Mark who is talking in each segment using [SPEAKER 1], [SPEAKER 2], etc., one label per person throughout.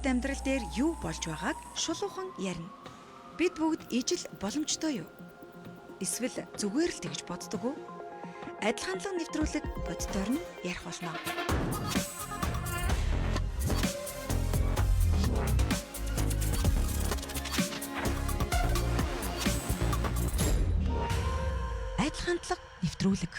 [SPEAKER 1] Бид амьдрал дээр юу болж байгааг шулуухан ярина. Бид бүгд ижил боломжтой юу? Эсвэл зүгээр л тэгж боддог уу? Адил хандлага нэвтрүүлэг боддоор нь ярих болно. Адил хандлага нэвтрүүлэг.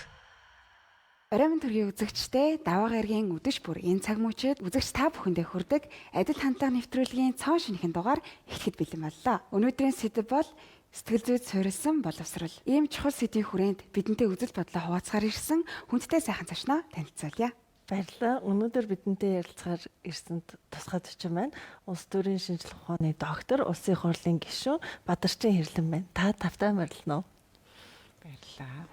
[SPEAKER 2] Оройн төргийн үзэгчтэй даваа гарагийн үдэш бүр энэ цаг мөчид үзэгч та бүхэндээ хүрдэг адил хандлага нэвтрүүлгийн цаон шинэхэн дугаар эхлэхэд бэлэн боллоо. Өнөөдрийн сэдэв бол сэтгэл зүйд суурилсан боловсрол. Ийм чухал сэдвийн хүрээнд бидэнтэй үзэл бодлоо хуваалцахаар ирсэн хүндтэй сайхан зочноо танилцуулъя.
[SPEAKER 3] Баярлалаа. Өнөөдөр бидэнтэй ярилцахаар ирсэнд тусгай зочин байна. Улс төрийн шинжилгээ ухааны доктор, улсын их хурлын гишүүн Бадарчин Хэрлэн байна. Та тавтай морилно уу?
[SPEAKER 2] Баярлалаа.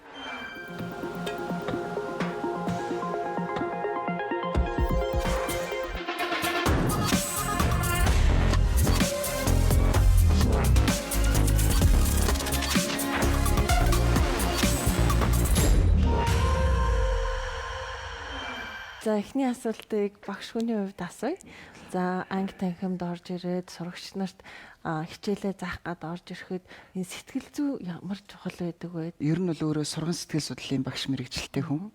[SPEAKER 3] За эхний асуултыг багш хүний хувьд асууя. За анги танхимд орж ирээд сурагч нарт хичээлээ заах гад орж ирэхэд энэ сэтгэл зүй ямар чухал байдаг вэ?
[SPEAKER 4] Ер нь бол өөрөө сурган сэтгэл судлалын багш мэрэгчлээ хүн.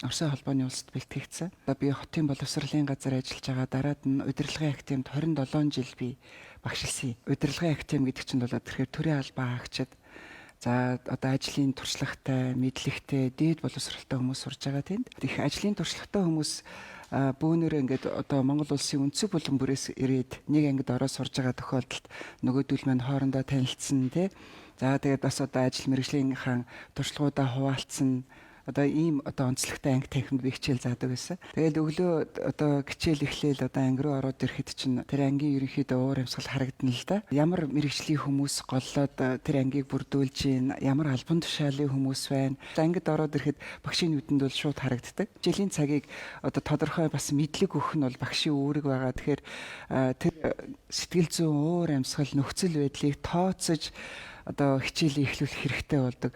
[SPEAKER 4] Орсын холбооны улсад бэлтгэгдсэн. Би хотын боловсролын газар ажиллаж байгаа. Дараад нь удирдлагын актемд 27 жил би багшилсан. Удирдлагын актем гэдэг чинь бол тэгэхээр төрийн албаа хаагчид. За одоо ажлын туршлагатай, мэдлэгтэй, дээд боловсролтой хүмүүс сурж байгаа тэнд. Их ажлын туршлагатай хүмүүс бөөнөрөө ингээд одоо Монгол улсын өнцөг булан бүрээс ирээд нэг ангид ороод сурж байгаа тохиолдолд нөгөөдөл маань хоорондоо танилцсан тий. За тэгээд бас одоо ажил мэргэжлийнхаа туршлагуудаа хуваалцсан. Одоо ийм одоо онцлогтой анги танхимд би хичээл заадаг байсан. Тэгэл өглөө одоо хичээл эхлээл одоо анги руу ороод ирэхэд чинь тэр ангийн ерөнхийдөө уур амьсгал харагдана л да. Ямар мэргэжлийн хүмүүс голлоод тэр ангийг бүрдүүлж гин, ямар албан тушаалын хүмүүс байна. Ангид ороод ирэхэд багшийн нүдэнд бол шууд харагддаг. Жилийн цагийг одоо тодорхой бас мэдлэг өгөх нь бол багшийн үүрэг байгаа. Тэгэхээр тэр сэтгэл зүйн уур амьсгал нөхцөл байдлыг тооцож одоо хичээлийг эхлүүлэх хэрэгтэй болдог.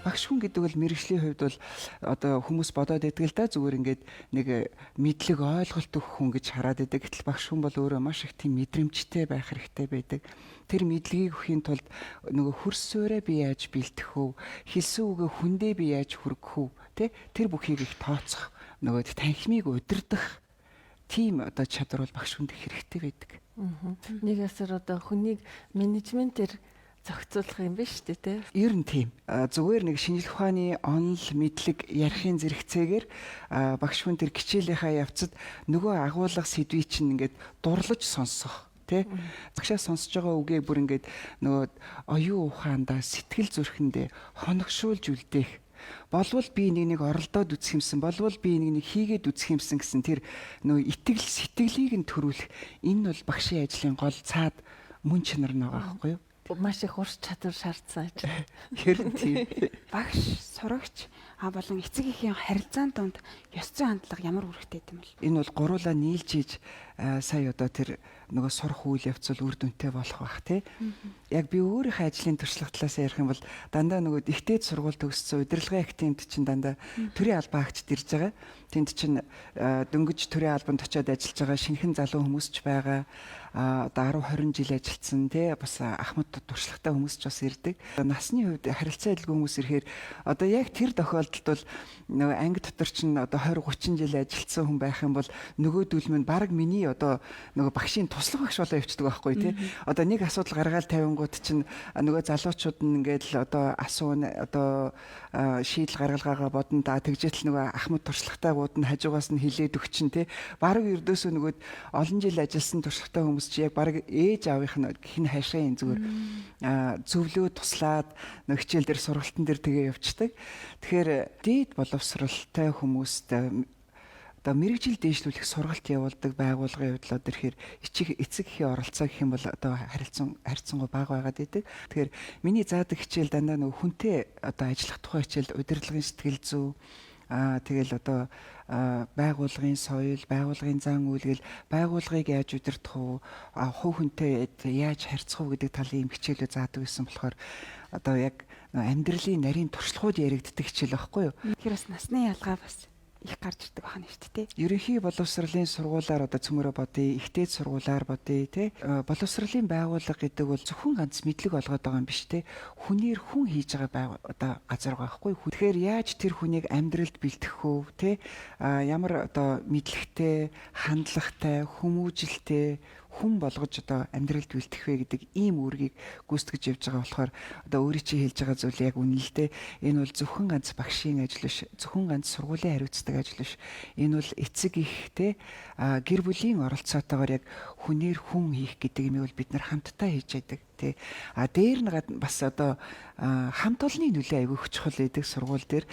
[SPEAKER 4] Багш хүн гэдэг бол мэргэжлийн хувьд бол одоо хүмүүс бодоод байдаг л да, зүгээр ингээд нэг мэдлэг ойлголт өгөх хүн гэж хараад байдаг. Гэтэл багш хүн бол өөрөө маш их тийм мэдрэмжтэй байх хэрэгтэй байдаг. Тэр мэдлэгийг өхийн тулд нөгөө хөрс суурэ би яаж бэлтэх вэ? Хэлсэн үгээ хүндээ би яаж хүргэх вэ? Тэр бүхийг их тооцох, нөгөө танхимыг удирдах тийм одоо чадвар бол багш хүнд хэрэгтэй байдаг.
[SPEAKER 3] Нэг асар одоо хүнийг менежментээр зохицуулах юм биш үү те?
[SPEAKER 4] Ер нь тийм. Зүгээр нэг шинжлэх ухааны онол мэдлэг ярихын зэрэгцээгээр багш хүн тэр хичээлийнхаа явцад нөгөө агуулга сэдвийг чинь ингээд дурлаж сонсох тий. Багшаа сонсож байгаа үгээ бүр ингээд нөгөө оюун ухаандаа сэтгэл зүрхэндээ хоногшуулж үлдээх. Болвол би нэг оролдоод үсэх юмсан, болвол би нэг хийгээд үсэх юмсан гэсэн тэр нөгөө итгэл сэтгэлийг нь төрүүлэх. Энэ бол багшийн ажлын гол цаад мөн чанар байгаа байхгүй юу?
[SPEAKER 3] Маш их урс чадвар шаардсан ажил.
[SPEAKER 4] Ер нь тийм.
[SPEAKER 2] Багш, сурагч болон эцэг эхийн харилцаан донд ёс зүйн хандлага ямар үүрэгтэй юм бол?
[SPEAKER 4] Энэ бол гуруулаа нийлж ийж сая одоо тэр нөгөө сурах үйл явц бол үр дүнтэй болох бах тий. Яг би өөрийнхөө ажлын туршлага талаас ярих юм бол дандаа нөгөө ихтэйд сургууль төгссөн удирдлагын актемд чинь дандаа төрийн албаа хаагчд ирж байгаа. Тэнд чинь дөнгөж төрийн албанд очиод ажиллаж байгаа шинэхэн залуу хүмүүс ч байгаа. Одоо 10 20 жил ажилласан тий бас ахмад туршлагатай хүмүүс ч бас ирдэг. Насны хувьд харилцаа адилгүй хүмүүс ирэхээр одоо яг тэр тохиолдолд бол нөгөө анги дотор чинь одоо 20 30 жил ажилласан хүн байх юм бол нөгөөдөл минь баг миний одоо нөгөө багшийн туслах багш болоо явчихдаг байхгүй тий. Одоо нэг асуудал гаргаад тавингууд чинь нөгөө залуучууд нь ингээд л одоо асуун одоо шийдэл гаргалгаагаа бодно да тэгжээтэл нөгөө ахмад туршлагатайгууд нь хажуугаас нь хилээд өг чинь тий. Баг ердөөсөө нөгөө олон жил ажилласан туршлагатай хүмүүс чи яг баг ээж аавынх нь хин хашаа энэ зүгээр зөвлөө туслаад нөгөө хичээл дээр сургалтын дээр тэгээ явцдаг. Тэгэхээр дээд боловсралтай хүмүүст одоо мэрэгжил дэвшлүүлэх сургалт явуулдаг байгууллагын хувьд л одоо ихээр эцэг эхийн оролцоо гэх юм бол одоо харилцангуй бага байгаад идэг. Тэгэхээр миний заадаг хичээл дандаа нөгөө хүнтэй одоо ажиллах тухай хичээл удирдлагын сэтгэл зүй тэгэл одоо байгууллагын соёл, байгууллагын зан үйлгэл, байгууллагыг яаж удирдах уу, хувь хүнтэй яаж харьцах уу гэдэг талын хичээлүүд заадаг гэсэн болохоор одоо яг амьдралын нарийн туршлагууд яригддаг хичээл байхгүй юу?
[SPEAKER 2] Тэгэхээр бас насны ялгаа бас их гарч ирдэг байна шүү дээ.
[SPEAKER 4] Ерөнхий боловсролын сургуулиар одоо цөмөрө бодъё, ихтэй сургуулиар бодъё те. Боловсролын байгууллага гэдэг бол зөвхөн ганц мэдлэг олгоод байгаа юм биш те. Хүнээр хүн хийж байгаа одоо газар байгаа байхгүй. Тэгэхээр яаж тэр хүнийг амьдралд бэлтгэх вэ те? Ямар одоо мэдлэгтэй, хандлагатай, хүмүүжлтэй хүн болгож одоо амьдралд бэлтгэх вэ гэдэг ийм үүргийг гүйцэтгэж явж байгаа болохоор одоо өөрийн чинь хэлж байгаа зүйл яг үнэн л дээ. Энэ бол зөвхөн ганц багшийн ажил биш, зөвхөн ганц сургуулийн хариуцдаг ажил биш. Энэ бол эцэг ихтэй гэр бүлийн оролцоотойгоор яг хүнээр хүн хийх гэдэг юм бол бид нар хамтдаа хийж яадаг тий. Дээр нь бас одоо хамт олонны нөлөө аягүй их чухал байдаг сургууль дээр.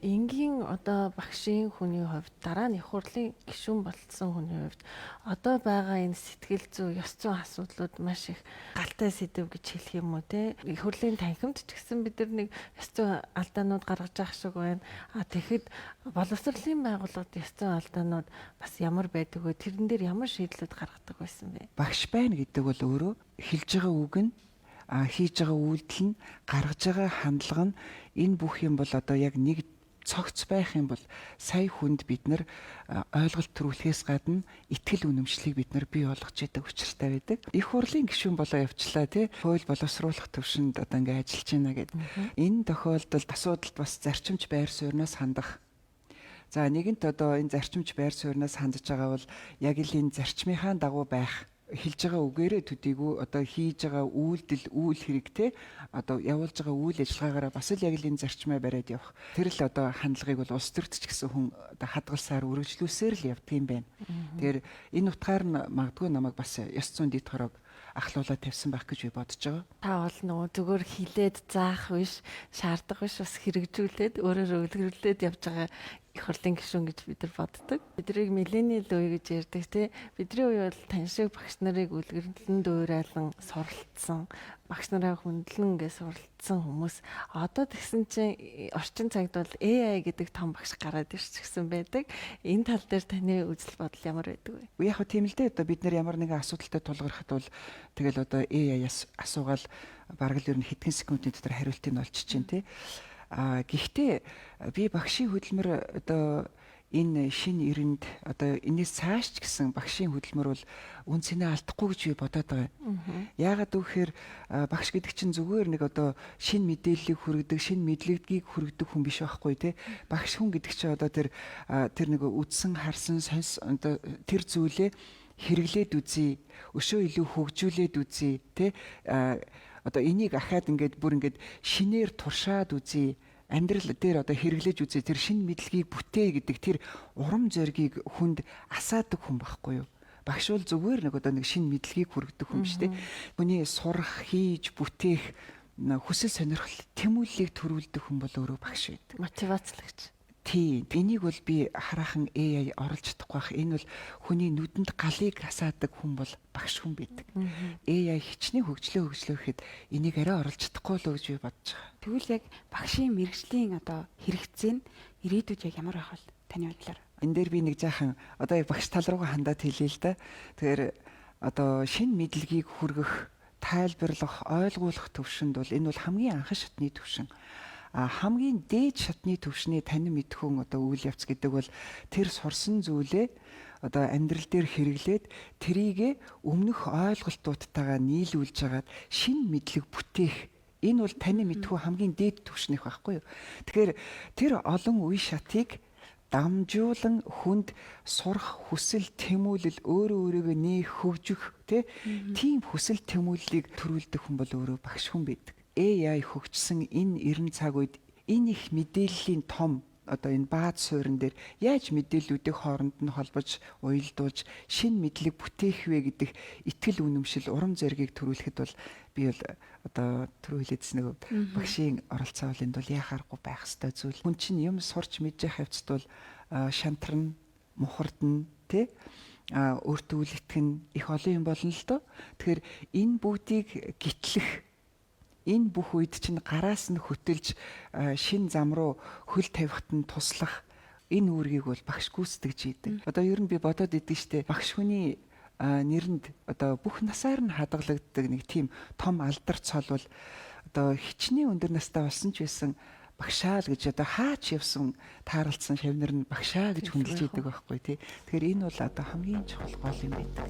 [SPEAKER 3] Энгийн одоо багшийн хүний хувьд дараа нь их хурлын гишүүн болсон хүний хувьд одоо байгаа энэ сэтгэл зүй, ёс зүйн асуудлууд маш их галтай сэдв гэж хэлэх юм уу те. Их хурлын танхимд ч гэсэн бид нар нэг ёс зүйн алдаанууд гаргаж явах шиг байна. Тэгэхэд боловсролын байгууллагад ёс зүйн алдаанууд бас ямар байдаг вэ? Тэрэн дээр ямар шийдлүүд гаргадаг байсан бэ?
[SPEAKER 4] Багш байна гэдэг бол өөрөө хэлж байгаа үг нь хийж байгаа үйлдэл нь гаргаж байгаа хандлага нь энэ бүх юм бол одоо яг нэг цогц байх юм бол сая хүнд бид нар ойлголт төрүүлэхээс гадна итгэл үнэмшлийг бид нар бий болгож яадаг учиртай байдаг. Их хурлын гишүүн болоо явчлаа тий. Хууль боловсруулах төвшөнд одоо ингээ ажиллаж байна гэдэг. Энэ тохиолдолд асуудалд бас зарчимч байр сууриас хандах. За нэгэнт одоо энэ зарчимч байр сууриас хандж байгаа бол яг л энэ зарчмынхаа дагуу байх. Хэлж байгаа үгээрээ төдийгүй одоо хийж байгаа үйлдэл үйл хэрэгтэй одоо явуулж байгаа үйл ажиллагаагаараа бас л яг л энэ зарчмаа бариад явах. Тэр л одоо хандлагыг бол улс төрч гэсэн хүн одоо хадгалсаар үргэлжлүүлсээр л явдаг юм байна. Тэгэхээр энэ утгаар нь магадгүй намайг бас ёс зүйн дэд хорог ахлуулаад тавьсан байх гэж би бодож байгаа.
[SPEAKER 3] Та бол нөгөө зүгээр хилээд заах биш, шаардах биш, бас хэрэгжүүлээд өөрөөр үлгэрлээд явж байгаа их хурлын гишүүн гэж бид нар боддог. Бидрийг миллениал үе гэж ярьдаг тий. Бидний үе бол таньшиг багш нарыг үлгэрлэн дуурайлан суралцсан, багш нараа хүндлэн гэж суралцсан хүмүүс. Одоо тэгсэн чинь орчин цагт бол AI гэдэг том багш гараад ирчихсэн байдаг. Энэ тал дээр таны үзэл бодол ямар байдаг вэ?
[SPEAKER 4] Яг хөө тийм л дээ. Одоо бид нар ямар нэгэн асуудалтай тулгархад бол тэгэл одоо AI-аас асуугаал бараг л ер нь хэдхэн секундын дотор хариултыг нь олчих чинь тий. Гэхдээ би багшийн хөдөлмөр одоо энэ шин эрэнд одоо энэс цааш ч гэсэн багшийн хөдөлмөр бол үн цэнэ алдахгүй гэж би бодоод байгаа. Яагаад гэвэл багш гэдэг чинь зүгээр нэг одоо шин мэдээллийг хүргэдэг, шин мэдлэгдгийг хүргэдэг хүн биш байхгүй тий. Багш хүн гэдэг чинь одоо тэр нэг үдсэн харсан сонс одоо тэр зүйлээ хэрэглээд үзье, өшөө илүү хөгжүүлээд үзье тий. Одоо энийг ахаад ингээд бүр ингээд шинээр туршаад үзье. Амьдрал дээр одоо хэрэглэж үзье. Тэр шинэ мэдлэгийг бүтээ гэдэг тэр урам зоригийг хүнд асаадаг хүн байхгүй юу? Багш бол зүгээр нэг одоо нэг шинэ мэдлэгийг хүргэдэг хүн биш үү? Хүний сурах, хийж, бүтээх хүсэл сонирхол тэмүүллийг төрүүлдэг хүн бол өөрөө багш байдаг.
[SPEAKER 3] Мотивацлагч.
[SPEAKER 4] Тийм. Энийг бол би хараахан AI оруулж чадахгүй байх. Энэ бол хүний нүдэнд галыг хасаадаг хүн бол багш хүн байдаг. AI хичнээн хөгжлөөхэд энийг арай оруулж чадахгүй л гэж би бодож байгаа.
[SPEAKER 2] Тэгвэл яг багшийн мэрэгжлийн одоо хэрэгцээ нь ирээдүйд яг ямар байх вэ таны бодлоор?
[SPEAKER 4] Энэ дээр би нэг жаахан одоо яг багш тал руугаа хандаад хэлье л да. Тэгэхээр одоо шинэ мэдлэгийг хүргэх, тайлбарлах, ойлгуулах төвшөнд бол энэ бол хамгийн анхан шатны төвшин. Хамгийн дээд шатны төвшний танин мэдхүүн одоо үйл явц гэдэг бол тэр сурсан зүйлээ одоо амьдрал дээр хэрэглээд тэрийг өмнөх ойлголтуудтайгаа нийлүүлж хагаад шинэ мэдлэг бүтээх. Энэ бол таны мэдхүү хамгийн дээд түвшнийх байхгүй юу. Тэгэхээр тэр олон үе шатыг дамжуулан хүнд сурах хүсэл тэмүүлэл өөрөө өөрийгөө нээх хөгжих тийм хүсэл тэмүүллийг төрүүлдэг хүн бол өөрөө багш хүн байдаг. AI хөгжсөн энэ 90 цаг үед энэ их мэдээллийн том одоо энэ бааз суурин дээр яаж мэдээллүүдийг хооронд нь холбож уялдуулж шинэ мэдлэг бүтээх вэ гэдэг итгэл үнэмшил урам зоригийг төрүүлэхэд бол би бол одоо түрүү хэлээдсэн нэг багшийн оролцоо бол энд бол яхаарахгүй байх ёстой зүйл. Хүн чинь юм сурч мэдж явах явцд бол шантарна, мухардна тий өөртөө үлэтгэн их олон юм болно л доо. Тэгэхээр энэ бүгдийг гитлэх энэ бүх үед чинь гараас нь хөтөлж шин зам руу хөл тавихт нь туслах энэ үүргийг бол багш гүйцэтгэж идэг. Одоо ер нь би бодоод идэг штэ багш хүний нэрэнд одоо бүх насаар нь хадгалагддаг нэг тийм том алдар цол бол одоо хичнээн өндөр настай болсон ч байсан багшаа л гэж одоо хаач явсан тааралцсан шавнар нь багшаа гэж хүндэлж идэг байхгүй тий. Тэгэхээр энэ бол одоо хамгийн чухал гол юм байдаг.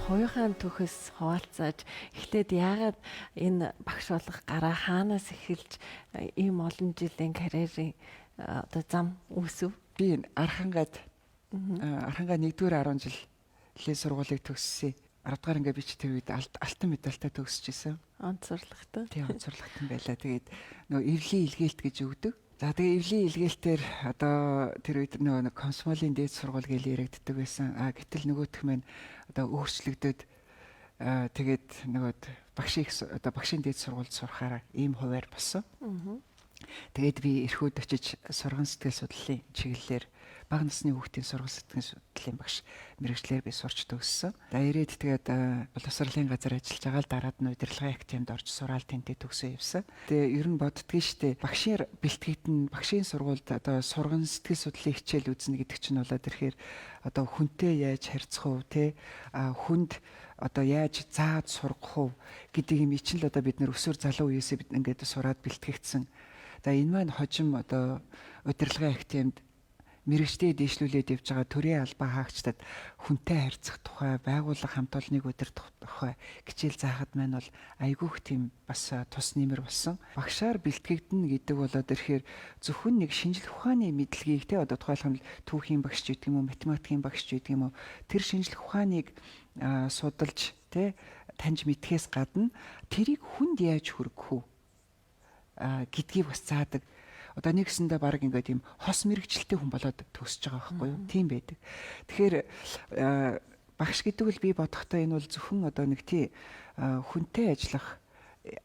[SPEAKER 3] Хоёрхан түүхээс хуваалцаж эхлээд яагаад энэ багш болох гараа хаанаас эхэлж ийм олон жилийн карьерийн одоо зам үүсв?
[SPEAKER 4] Би Архангад 1-р 10 жилийн сургуулийг төгссөн. 10 дугаар ингээ би ч тэр үед алтан медальтай төгсөж исэн.
[SPEAKER 3] Онцорлагтай.
[SPEAKER 4] Тийм онцорлагтай байлаа. Тэгээд нөгөө эвлийн илгээлт гэж өгдөг. За тэгээ эвлийн илгээлтээр одоо тэр үед нөгөө комсомолын дээд сургууль гэж яригддаг байсан. Гэтэл нөгөөх маань одоо өөрчлөгдөд тэгээд нөгөө багшийн дээд сургуульд сурахаараа ийм хуваар болсон. Тэгээд би эрхүүд очиж сурган сэтгэл судлалын чиглэлээр бага насны хүүхдийн сургууль сэтгэл судлалын багш мэргэжлэр би сурч төгссөн. За ирээд тэгээд боловсролын газар ажиллаж байгаа л дараад нь удирдлагын актемд орж сураал тэнтэй төгсөө явсан. Тэгээ ер нь боддгийн штэ багшийн бэлтгэгдэн багшийн сургуульд одоо сурган сэтгэл судлалын хичээл үзнэ гэдэг чинь болоод ирэхээр одоо хүнтэй яаж харьцах уу те хүнд одоо яаж зааж сургах уу гэдэг юм чинь л одоо бид нэр өсвөр залуу үеэсээ бид ингээд сураад бэлтгэгдсэн. За энэ маань хожим одоо удирдлагын актемд мэрэгчдээ дэвшлүүлээд явж байгаа төрийн албаа хаагчдад хүнтэй харьцах тухай, байгууллага хамт олныг удирдах тухай хичээл заахад маань бол айгүйх тийм бас тус нэмэр болсон. Багшаар бэлтгэгдэнэ гэдэг болоод ирэхээр зөвхөн нэг шинжлэх ухааны мэдлэгийг те одоо тухайлбал түүхийн багш ч гэдэг юм уу, математикийн багш ч гэдэг юм уу тэр шинжлэх ухааныг судалж те таньж мэдхээс гадна тэрийг хүнд яаж хүргэх үү гэдгийг бас заадаг. Одоо нэгсэндээ баг ингээд юм хос мэрэгчлэлтэй хүн болоод төгсөж байгаа байхгүй юу? Тийм байдаг. Тэгэхээр багш гэдэг нь би бодохдоо энэ бол зөвхөн одоо нэг тий хүнтэй ажиллах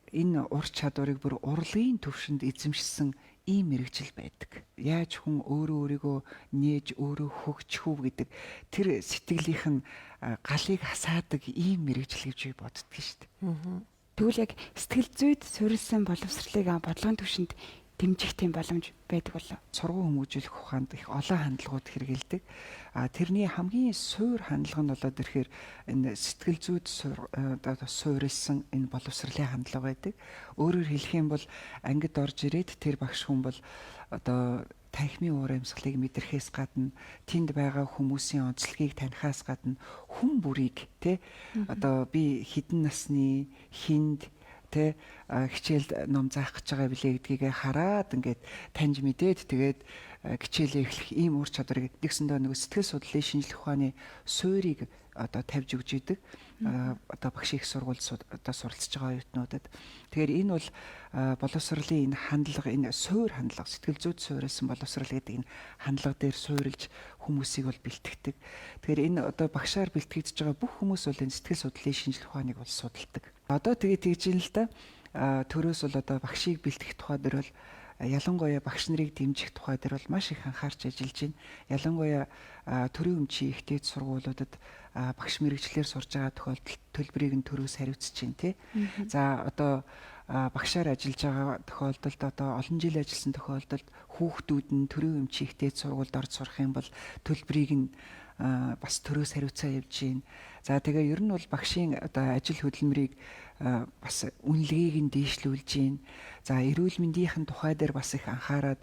[SPEAKER 4] энэ ур чадварыг бүр урлагийн төвшөнд эзэмшсэн ийм мэрэгжил байдаг. Яаж хүн өөрийгөө нээж өөрөө хөгжих үү гэдэг тэр сэтгэлийнх нь галыг хасаадаг ийм мэрэгжил гэж би боддөг шүү дээ.
[SPEAKER 2] Тэгвэл яг сэтгэл зүйд суурилсан боловсролыг бодлогын түвшинд дэмжих тийм боломж байдаг болов.
[SPEAKER 4] Сургууль хүмүүжүүлэх ухаанд их олон хандлагууд хэрэгэлдэг. Тэрний хамгийн суур хандлага нь болоод ирэхээр энэ сэтгэл зүйд суурилсан энэ боловсролын хандлага байдаг. Өөрөөр хэлэх юм бол ангид орж ирээд тэр багш хүн бол одоо танхимын уур амьсгалыг мэдрэхээс гадна тэнд байгаа хүмүүсийн онцлогийг танихаас гадна хүн бүрийг те одоо би хэдэн насны хинд тэ хичээл ном заах гэж байгаа билээ гэдгийг хараад ингээд таньж мэдээд тэгээд хичээлээ эхлэх ийм ур чадварыг нэгсэндээ нэг сэтгэл судлалын шинжлэх ухааны суурийг одоо тавьж өгч идэг. Одоо багш их сургуульд одоо суралцж байгаа оюутнуудад. Тэгэхээр энэ бол боловсролын энэ хандлага, энэ суур хандлага, сэтгэл зүйд суурилсан боловсрол гэдэг энэ хандлага дээр суурилж хүмүүсийг бол бэлтгэдэг. Тэгэхээр энэ одоо багшаар бэлтгэгдэж байгаа бүх хүмүүс бол энэ сэтгэл судлалын шинжлэх ухааныг бол судалдаг. Одоо тэгээд тэгж юм л да. Төрөөс бол одоо багшийг бэлтгэх тухай дээр бол ялангуяа багш нарыг дэмжих тухай дээр бол маш их анхаарч ажиллаж байна. Ялангуяа төрийн өмчийн ихтэйд сургуулиудад багш мэрэгчлэр сурж байгаа тохиолдолд төлбөрийг нь төрөөс хариуцж байна тий. За одоо багшаар ажиллаж байгаа тохиолдолд одоо олон жил ажилласан тохиолдолд хүүхдүүд нь төрийн өмчийн ихтэйд сургуульд орж сурах юм бол төлбөрийг нь бас төрөөс хариуцаа явж байна. За тэгээ ер нь бол багшийн одоо ажил хөдөлмөрийг бас үнэлгээг нь дээшлүүлж байна. За эрүүл мэндийнхэн тухай дээр бас их анхаарад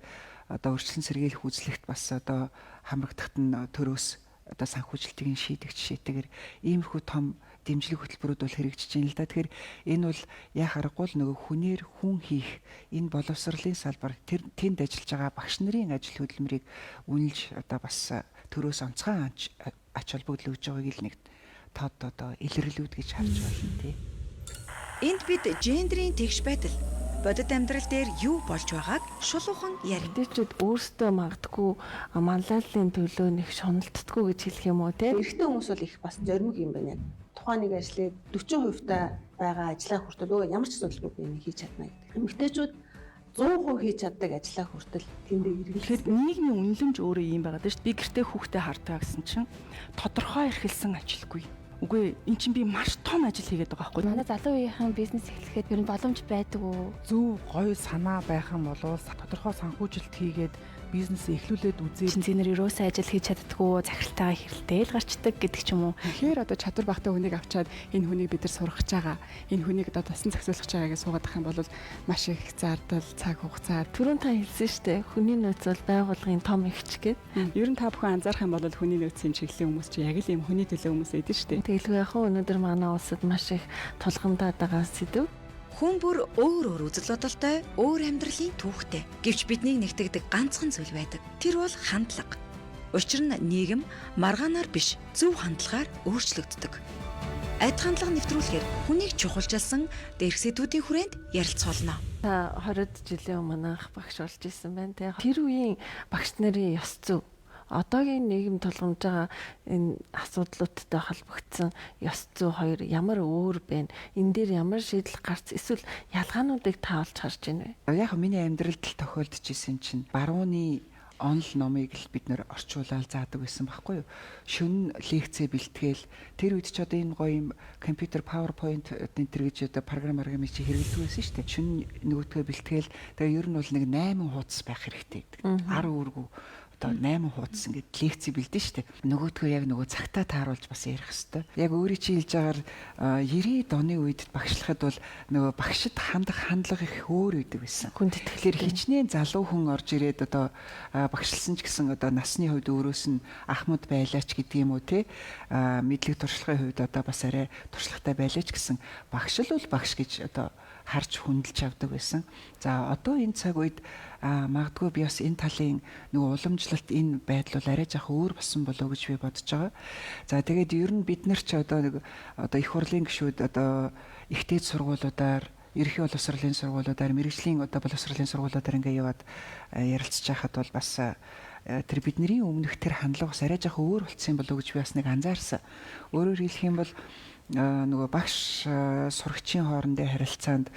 [SPEAKER 4] одоо өрчлөн сэргийлэх үзлэгт бас одоо хамрагдахад нь төрөөс одоо санхүүжилтийг шийдэх жишээтэйгээр иймэрхүү том дэмжлэг хөтөлбөрүүд бол хэрэгжиж байна л да. Тэгэхээр энэ бол яа харахгүй л нөгөө хүнээр хүн хийх энэ боловсролын салбар тэнд ажиллаж байгаа багш нарын ажил хөдөлмөрийг үнэлж одоо бас төрөөс онцгой ач холбогдол өгж байгааг л нэг тод одоо илэрлүүд гэж харж байна тий.
[SPEAKER 1] Энд бид гендрийн тэгш байдал бодит амьдрал дээр юу болж байгааг шулуухан ярина.
[SPEAKER 3] Эмэгтэйчүүд өөрсдөө магадгүй манлайллын төлөө нэг шуналддаггүй гэж хэлэх юм уу те?
[SPEAKER 5] Эрэгтэй хүмүүс бол их бас зоримог юм байна. Тухайн нэг ажлыг 40% та байгаа ажлаа хүртэл өө ямар ч асуудалгүй би энийг хийж чадна гэдэг. Эмэгтэйчүүд 100% хийж чаддаг ажлаа хүртэл тэндээ эргэлзээд
[SPEAKER 6] Тэгэхээр нийгмийн үнэлэмж өөрөө ийм байгаа даа шүү дээ. Би гэртээ хүүхдээ хардгаа гэсэн чинь тодорхой эрхэлсэн ажилгүй. Үгүй эн чинь би маш том ажил хийгээд байгаа байхгүй.
[SPEAKER 7] Манай залуу үеийнхэн бизнес эхлэхэд ер нь боломж байдаг уу?
[SPEAKER 8] Зөв гоё санаа байх юм бол тодорхой санхүүжилт хийгээд бизнес эхлүүлээд үзээ.
[SPEAKER 7] Шинжээр юусаа ажил хийж чаддаггүй, захиралтайгаа хэрэлтэй л гарчдаг гэдэг ч юм уу.
[SPEAKER 2] Тэгэхээр одоо чадвар багтаа хүнийг авчаад энэ хүнийг бид нар сургаж байгаа. Энэ хүнийг одоо тасан зохицуулах байгаа гэж суугаад ах юм бол маш их зардал, цаг хугацаа.
[SPEAKER 3] Түрүүн та хэлсэн шүү дээ. Хүний нөөц бол байгууллагын том эгч гэд.
[SPEAKER 2] Ер нь та бүхэн анзаарах юм бол хүний нөөцийн чиглэлийн хүмүүс чинь яг л ийм хүний төлөө хүмүүс эдэн шүү дээ.
[SPEAKER 3] Тэгэлгүй яг өнөөдөр манай улсад маш их тулгамдаад байгаа сэдв.
[SPEAKER 1] Хүн бүр өөр үзэл бодолтой, өөр амьдралын түүхтэй. Гэвч биднийг нэгтгэдэг ганцхан зүйл байдаг. Тэр бол хандлага. Учир нь нийгэм маргаанаар биш, зөв хандлагаар өөрчлөгддөг. Айд хандлага нэвтрүүлэхээр хүнийг чухалчилсан дээрх сэдвүүдийн хүрээнд ярилцуулна.
[SPEAKER 3] Та 20 жилийн өмнө анх багш болж исэн байна те. Тэр үеийн багш нарын ёс зүй одоогийн нийгэм тулгамж байгаа энэ асуудлуудтай холбогдсон ёс зүй хоёр ямар өөр бэ? Энэ дээр ямар шийдэл гарц эсвэл ялгаануудыг та олж харж байна вэ?
[SPEAKER 4] Яг миний амьдралд л тохиолдож исэн чинь барууны онл номыг л бид нэр орчуулаад заадаг байсан байхгүй юу? Шөнө лекцээ бэлтгээл тэр үед ч одоо энэ гоё юм компьютер PowerPoint энтер гэж одоо програм чи хэрэглэдэг байсан шүү дээ. Шөнө нөгөөдгөө бэлтгээл тэгээ ер нь бол нэг 8 хуудас байх хэрэгтэй гэдэг. 10 үүргүү одоо 8 хуудас ингээд лекцээ бэлдэн штэ. Нөгөөдгөө яг нөгөө цагтаа тааруулж бас ярих хэвээр. Яг өөрийн чи хэлж байгаагаар 90-ад оны үед багшлахад бол нөгөө багшид хандах хандлага их өөр үйдэг байсан. Тэгэхээр хичнээн залуу хүн орж ирээд одоо багшлсан ч гэсэн одоо насны хувьд өөрөөс нь ахмад байлаач гэдэг юм уу те. Мэдлэг туршлагын хувьд одоо бас арай туршлагатай байлаач гэсэн багшил бол багш гэж одоо харж хүндэлж авдаг байсан. За одоо энэ цаг үед магадгүй би бас энэ талын нөгөө уламжлалт энэ байдал бол арай жоох өөр болсон болоо гэж би бодож байгаа. За тэгээд ер нь бид нар ч одоо их хурлын гишүүд одоо ихтэй сургуулиудаар ерөнхий боловсролын сургуулиудаар мэрэгжлийн одоо боловсролын сургуулиудаар ингээ яваад ярилцж байхад бол бас тэр бидний өмнөх тэр хандлага бас арай жоох өөр болцсон болоо гэж би бас нэг анзаарсан. Өөрөөр хэлэх юм бол нөгөө багш сурагчийн хоорондын харилцаанд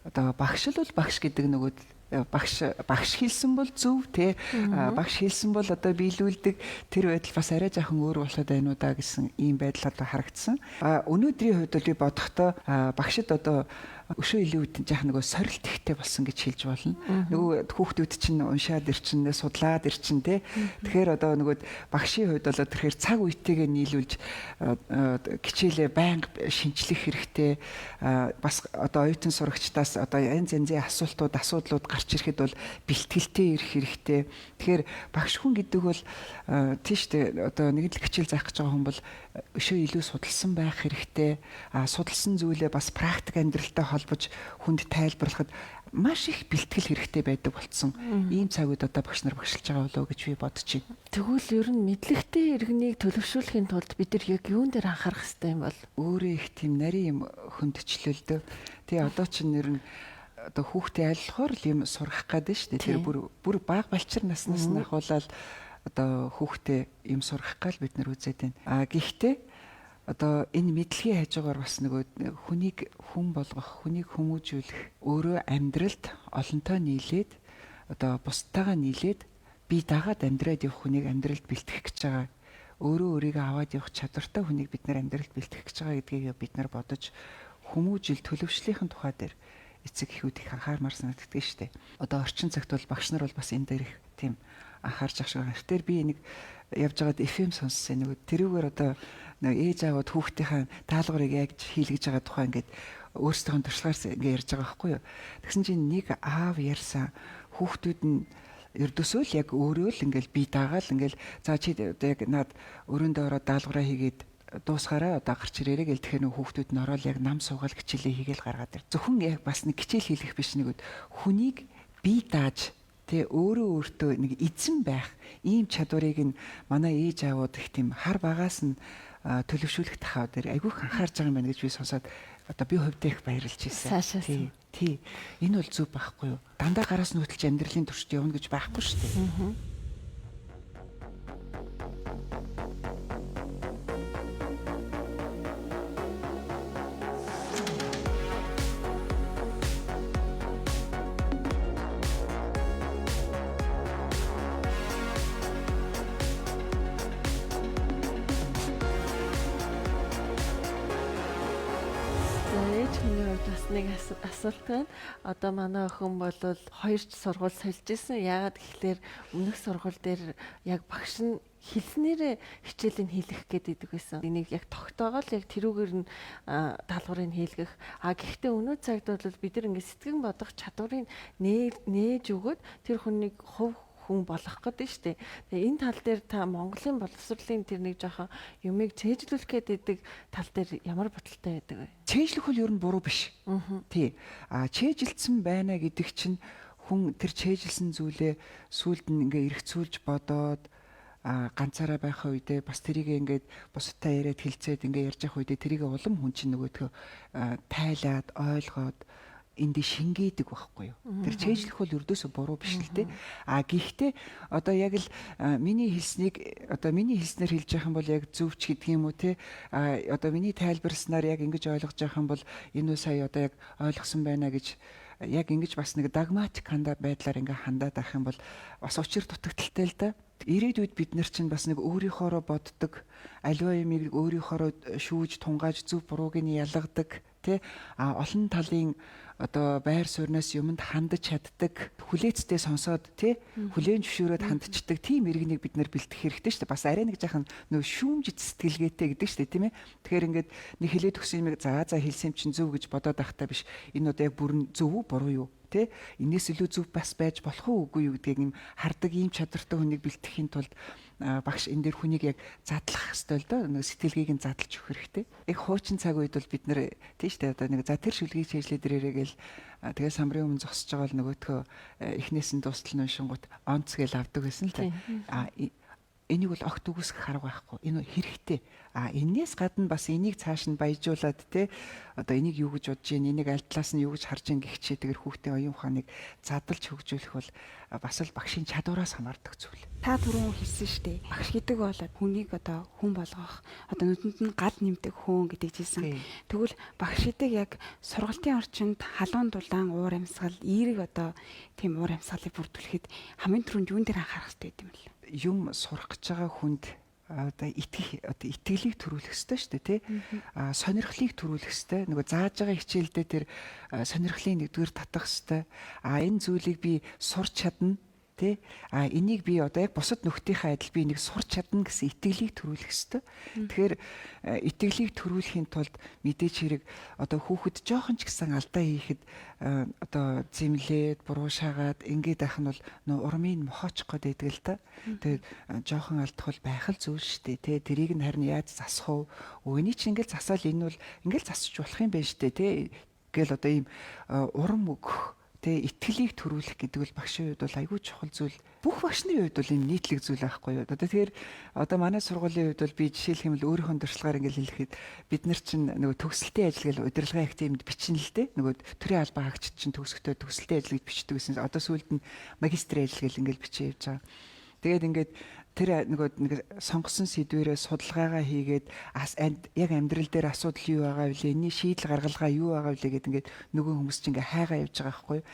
[SPEAKER 4] одоо багш л бол багш гэдэг нөгөө багш хэлсэн бол зөв те багш хэлсэн бол одоо биелүүлдэг тэр байдал бас арай жоохон өөр болоод байна уу да гэсэн ийм байдал одоо харагдсан. Өнөөдрийн хувьд бол би бодохдоо багшид одоо өшөө илүү жаах нөгөө сорилт ихтэй болсон гэж хэлж болно. Нөгөө хүүхдүүд чинь уншаад ирчин, судлаад ирчин те. Тэгэхээр одоо нөгөө багшийн хувьд бол тэгэхээр цаг үетэйгээ нийлүүлж хичээлээ байнга шинжлэх хэрэгтэй. Бас одоо оюутан сурагчдаас одоо янз янзын асуудлууд гарч ирэхэд бол бэлтгэлтэй ирэх хэрэгтэй. Тэгэхээр багш хүн гэдэг бол тийштэй одоо нэг л хичээл заах гэж байгаа хүн бол өшөө илүү судалсан байх хэрэгтэй. Судалсан зүйлээ бас практик амьдралтай холбож хүнд тайлбарлахад маш их бэлтгэл хэрэгтэй байдаг болсон. Ийм цагууд одоо багш нар багшилж байгаа болоо гэж би бодож байна.
[SPEAKER 3] Тэгвэл ер нь мэдлэгтэй иргэнийг төлөвшүүлэхийн тулд бид нар яг юун дээр анхаарах хэрэгтэй юм бол?
[SPEAKER 4] Өөрөө их тийм нарийн юм хөндчлөлдөө. Тэгээ одоо чинь нэр нь одоо хүүхдээ айлхоор л юм сурах гэдэг шүү дээ. Тэр бүр баг балчир наснаас нь ахуулаад одоо хүүхдээ юм сурах гал бид нар үзээд байна. Гэхдээ одоо энэ мэдлэгийн хажуугаар бас нөгөө хүнийг хүн болгох, хүнийг хүмүүжүүлэх, өөрөө амьдралд олонтоо нийлээд одоо бусдаагаа нийлээд бие дагаад амьдраад явах хүнийг амьдралд бэлтгэх гэж байгаа. Өөрөө өөрийгөө аваад явах чадвартай хүнийг бид нар амьдралд бэлтгэх гэж байгаа гэдгийг бид нар бодож хүмүүжил төлөвшлийн тухай дээр эцэг эхүүд их анхаармаар санагддаг шүү дээ. Одоо орчин цагт бол багш нар бол бас энэ дээр их тийм анхаарч ах шиг байна. Тэр би нэг явж байгаад FM сонссон нэг тэрүүгээр одоо нэг ээж аавд хүүхдийнхээ даалгаврыг яг хийлгэж байгаа тухай ингээд өөрсдийнхөө туршлагаар ингээд ярьж байгаа байхгүй юу. Тэгсэн чинь нэг аав ярьсан хүүхдүүд нь ердөөсөө л яг өөрөө л ингээд бие даагаал ингээд за чи одоо яг наад өрөөндөө ороод даалгавраа хийгээд дуусгаараа одоо гарч ирээрэй гэл тэгэхээр нөгөө хүүхдүүд нь ороод яг нам суугаал хичээлээ хийгээл гаргаад ир. Зөвхөн яг бас нэг хичээл хийлгэх биш нэг хүнийг бие дааж тэ өөртөө нэг эзэн байх ийм чадварыг нь манай ээж аавууд их тийм хар багаас нь төлөвшүүлэх тахаа дээр айгүйх анхаарж байгаа юм байна гэж би сонсоод одоо би хувьдаа их баярлж байсан. Тий. Энэ бол зүг байхгүй юу? Дандаа гараас нөтөлж амьдралын туршид явна гэж байхгүй шүү дээ.
[SPEAKER 3] Нэг асуулт байна. Одоо манай охин бол 2 сургууль сольж исэн. Яагаад гэхлээр өмнөх сургууль дээр яг багш нь хэлснээрээ хичээлийг хийлгэх гэдэг байсан. Энийг яг тогтоогоол яг тэрүүгээр нь даалгаврыг хийлгэх. Гэхдээ өнөө цагт бол бид нар ингээд сэтгэн бодох чадварыг нээж өгөөд тэр хүнийг хүн болох гэдэг нь шүү дээ. Тэгээ энэ тал дээр та Монголын боловсролын тэр нэг жоохон юмыг цээжлүүлэх гэдэг тал дээр ямар бодолтой байдаг вэ?
[SPEAKER 4] Цээжлэх үл ер нь буруу биш. Тий. Цээжилсэн байна гэдэг чинь хүн тэр цээжилсэн зүйлээ сүулт нь ингээ эргцүүлж бодоод ганцаараа байх үедээ бас тэрийг ингээд бусдтай яриад хэлцээд ингээ ярьж явах үедээ тэрийг улам хүн чинь нөгөөдхөө тайлаад ойлгоод энд шингээдэг байхгүй юу. Тэр цээжлэх бол ердөөсөө буруу биш л дээ. Гэхдээ одоо яг л миний хэлснээр хэлж явах юм бол яг зөвч гэдэг юм уу те. Одоо миний тайлбарснаар яг ингэж ойлгож явах юм бол энэ сая одоо яг ойлгосон байна гэж яг ингэж бас нэг догматик байдлаар ингээ хандаад авах юм бол бас учир дутагдaltaй л да. Ирээдүйд бид нар чинь бас нэг өөрийнхоороо боддог, аливаа юмыг өөрийнхоороо шүүж тунгааж зөв бурууг нь ялгадаг тий. Олон талын одоо байр суурнаас юмд хандаж чаддаг, хүлээцтэй сонсоод тий хүлээн зөвшөөрөөд хандчихдаг тийм иргэнийг бид нар бэлтгэх хэрэгтэй шүү дээ. Бас арай нэг жаахан нөө шүүмжит сэтгэлгээтэй гэдэг шүү дээ тийм ээ. Тэгэхээр ингээд нэг хэлээд өгсөн юмыг за хэлсэн юм чинь зөв гэж бодоод байхдаа биш. Энэ одоо яг бүрэн зөв үү буруу юу тий? Энээс илүү зөв бас байж болох уу үгүй юу гэдгийг юм хардаг ийм чадвартай хүнийг бэлтгэхийн тулд багш энэ дээр хүнийг яг задлах хэрэгтэй л доо нэг сэтгэлгээг нь задлж өгөх хэрэгтэй. Яг хуучин цаг үед бол бид нэр тийш дээ одоо нэг за тэр шүлгийг чэжлээ дээрээгээл тэгээ самрын өмнө зогсож байгаа л нөгөөдхөө эхнээс нь дуустал нь шингут онц гээл авдаг байсан л та. Энийг бол огт үгүйсгэх арга байхгүй. Энэ хэрэгтэй. Энээс гадна бас энийг цааш нь баяжуулаад те одоо энийг юу гэж бодож гин, энийг аль талаас нь юу гэж харж гин гихчээ тэгэр хүүхдээ оюун ухааныг задлж хөгжүүлэх бол бас л багшийн чадвараас хамаардаг зүйл.
[SPEAKER 2] Та түрүүн хэлсэн шүү дээ. Багш гэдэг бол хүнийг одоо хүн болгох, одоо нүдэнд нь гал нэмдэг хүн гэдэг жийсэн. Тэгвэл багш гэдэг яг сургалтын орчинд халуун дулаан уур амьсгал, эерэг одоо тийм уур амьсгалыг бүрдүүлэхэд хамгийн түрүүнд юун дээр анхаарах хэрэгтэй юм бэ?
[SPEAKER 4] Юм сурах гэж байгаа хүнд одоо итгэлийг төрүүлэх ёстой шүү дээ тий. Сонирхлыг төрүүлэх ёстой. Нөгөө зааж байгаа хичээлдээ тэр сонирхлын нэгдүгээр татах ёстой. Энэ зүйлийг би сурч чадна тий. Энийг би одоо яг бусад нөхдийнхээ адил би энийг сурч чадна гэсэн итгэлийг төрүүлэх ёстой. Тэгэхээр итгэлийг төрүүлэхийн тулд мэдээж хэрэг одоо хүүхэд жоохон ч гэсэн алдаа хийхэд одоо зэмлээд буруу шаагаад ингээд байх нь бол нөө урмын мохооч гээд байдаг л та. Тэгээд жоохон алдах бол байх л зүйл шүү дээ тий. Тэрийг нь харин яаж засах вэ? Өөний чинь ингээд засаал энэ бол ингээд засч болох юм байна шүү дээ тий. Гэл одоо ийм урам өгөх итгэлийг төрүүлэх гэдэг бол багшийн хувьд бол айгүй чухал зүйл. Бүх багшны хувьд бол энэ нийтлэг зүйл байхгүй юу. Одоо тэгэхээр одоо манай сургуулийн хувьд бол би жишээлх юм бол өөрийнхөө дуршлагаар ингээл хэлэхэд бид нар чинь нөгөө төгсөлтийн ажил гэл удирдлагын активд бичнэ л дээ. Нөгөө төрийн албан хаагчид чинь төгсөхдөө төгсөлтийн ажил гэж бичдэг гэсэн. Одоо сүүлд нь магистрийн ажил гэл ингээл бичиж явж байгаа. Тэгээд ингээд тэр нэг сонгосон сэдвэрээ судалгаагаа хийгээд яг амьдрал дээр асуудал юу байгаа вэ? Энэний шийдэл гаргалгаа юу байгаа вэ гэдэг ингээд нөгөө хүмүүс чинь ингээ хайгаа явж байгаа байхгүй юу?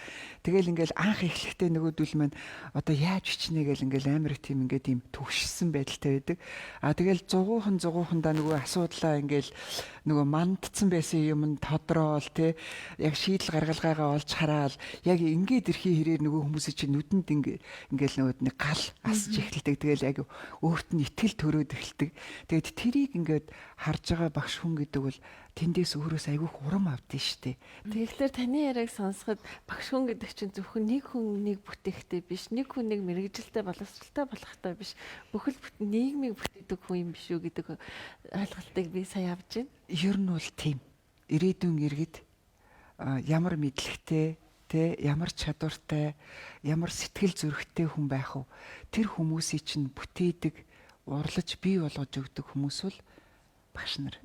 [SPEAKER 4] Тэгэл ингээл анх эхлэхдээ нөгөөдөл маань одоо яаж бичнэ гэл ингээл амар тийм ингээд тийм төгшсөн байдалтай байдаг. Тэгэл зугуухандаа нөгөө асуудлаа ингээл нөгөө мандцсан байсан юм нь тодроол те яг шийдэл гаргалгаагаа олж хараал яг ингээд ирхий хэрээр нөгөө хүмүүсийн чинь нүдэнд ингээл нөгөө нэг гал асж эхэлдэг. Тэгэл айгу өөрт нь итгэл төрөөд эхэлдэг. Тэгээд тэрийг ингээд харж байгаа багш хүн гэдэг бол тэндээс өөрөөс айгүйх урам авдсан шүү дээ.
[SPEAKER 3] Тэгэхээр таны яриаг сонсоход багш хүн гэдэг чинь зөвхөн нэг хүн нэг бүтээхтэй биш, нэг хүн нэг мэрэгжилтэй боловсралтай болохтой биш. Бүхэл бүтэн нийгмийг бүтээдэг хүн юм биш үү гэдэг ойлголтыг би сая авч байна.
[SPEAKER 4] Ер нь бол тийм. Ирээдүйн иргэд ямар мэдлэгтэй, тэ ямар чадвартай, ямар сэтгэл зүрэхтэй хүн байх вэ? Тэр хүмүүсийг чинь бүтээдэг, урлаж бий болгож өгдөг хүмүүс бол багш нар.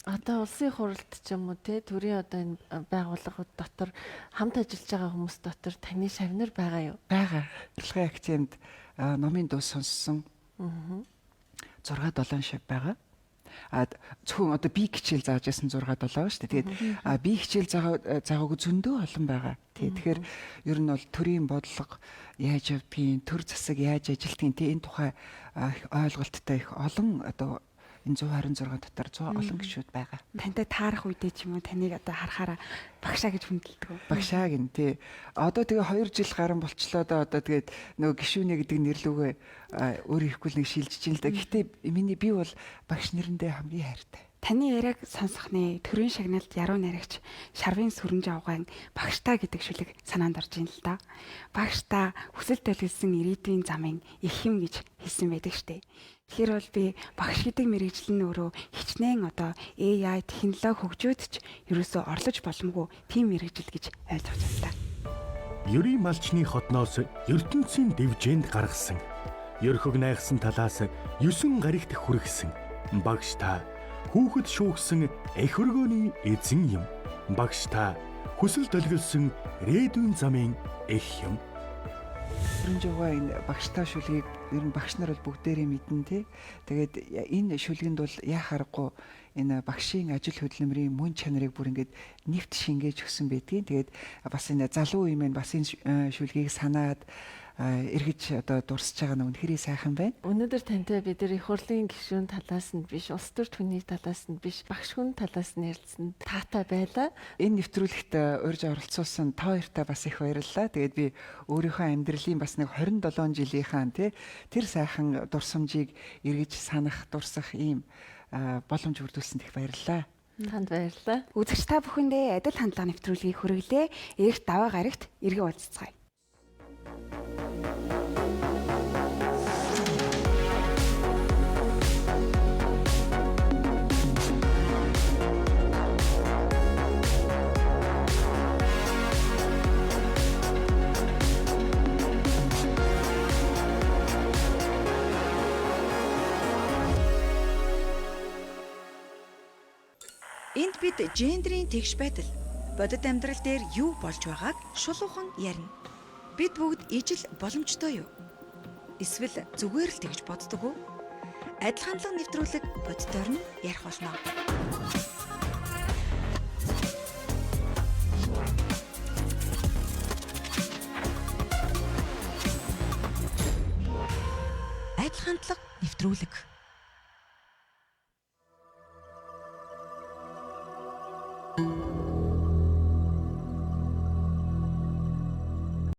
[SPEAKER 3] Одоо улсын хуралд ч юм уу те төрийн одоо энэ байгууллагууд дотор хамт ажиллаж байгаа хүмүүс дотор таны шавнар байгаа юу?
[SPEAKER 4] Бага. Удирдлагын академид номын дуу сонссон 6-7 шав байгаа. Зөвхөн одоо би хичээл зааж ясан 6-7 шүү дээ. Тэгээд би хичээл заагаагүй зөндөө олон байгаа. Тэгэхээр ер нь бол төрийн бодлого яаж явдгийг, төр засаг яаж ажилтгийг энэ тухай ойлголттой их олон одоо энэ 126 дотор 100 олон гишүүд байгаа.
[SPEAKER 2] Тантай таарах үедээ ч юм уу таныг одоо харахаараа багшаа гэж хүндэлдэг үү?
[SPEAKER 4] Багшаа гин тий. Одоо тэгээ 2 жил гарan болчлоо да одоо тэгээд нөгөө гишүүнэ гэдэг нэрлүүгээ өөр ихгүй нэг шилжиж ин л да. Гэхдээ миний би бол багш нэрэндээ хамгийн хайртай.
[SPEAKER 2] Таны яриаг сонсохны төрийн шагналд яруу найрагч Шарвын Сүрэнж авгаан багштаа гэдэг шүлэг санаанд орж ийн л да. Багштаа хүсэл төлөвлөсөн ирээдүйн замын их юм гэж хэлсэн байдаг штэ. Тэгэхээр бол би багш гэдэг мэргэжил нь өөрөө хичнээн одоо AI технологи хөгжөөд ч ерөөсөө орлож боломгүй тийм мэргэжил гэж ойлгож байна.
[SPEAKER 9] Ерийн малчны хотноос ертөнцийн дэвжээнд гаргасан. Ерхөг найгсан талаас 9 гаригт хүргэсэн. Багш та хүүхэд шүүгсэн эх өргөөний эзэн юм. Багш та хүсэл төлөвлөсөн ирээдүйн замын эх юм.
[SPEAKER 4] Сүрэнжгаа энэ багштай шүлгийг ер нь багш нар бол бүгдээрээ мэднэ тий. Тэгээд энэ шүлгэнд бол яхаарахгүй энэ багшийн ажил хөдөлмөрийн мөн чанарыг бүр ингээд нэвт шингээж өгсөн байдгийн. Тэгээд бас энэ залуу юм байна. Бас энэ шүлгийг санаад эргэж одоо дурсаж байгаа нь үнэхээр сайхан байна.
[SPEAKER 3] Өнөөдөр тантай бид нар их хурлын гишүүн талаас нь биш, улс төр түвний талаас нь биш, багш хүн талаас нь ярилцсан таатай байлаа.
[SPEAKER 4] Энэ нэвтрүүлэгт урьж оролцуулсан та хоёртаа бас их баярлалаа. Тэгээд би өөрийнхөө амьдралын бас нэг 27 жилийнхаа тэр сайхан дурсамжийг эргэж санах, дурсах ийм боломж бүрдүүлсэнд их баярлалаа.
[SPEAKER 3] Танд баярлалаа.
[SPEAKER 2] Үзэгч та бүхэндээ адил хандлага нэвтрүүлгийг хүргэлээ. Эрэгт даваа гарагт эргэн уулзцгаая.
[SPEAKER 1] Энд бид гендрийн тэгш байдал, бодит амьдрал дээр юу болж байгааг шулуухан ярина. Бид бүгд ижил боломжтой юу? Эсвэл зүгээр л тэгж боддог уу? Адил хандлага нэвтрүүлэг бодитоор нь ярих болно. Адил хандлага нэвтрүүлэг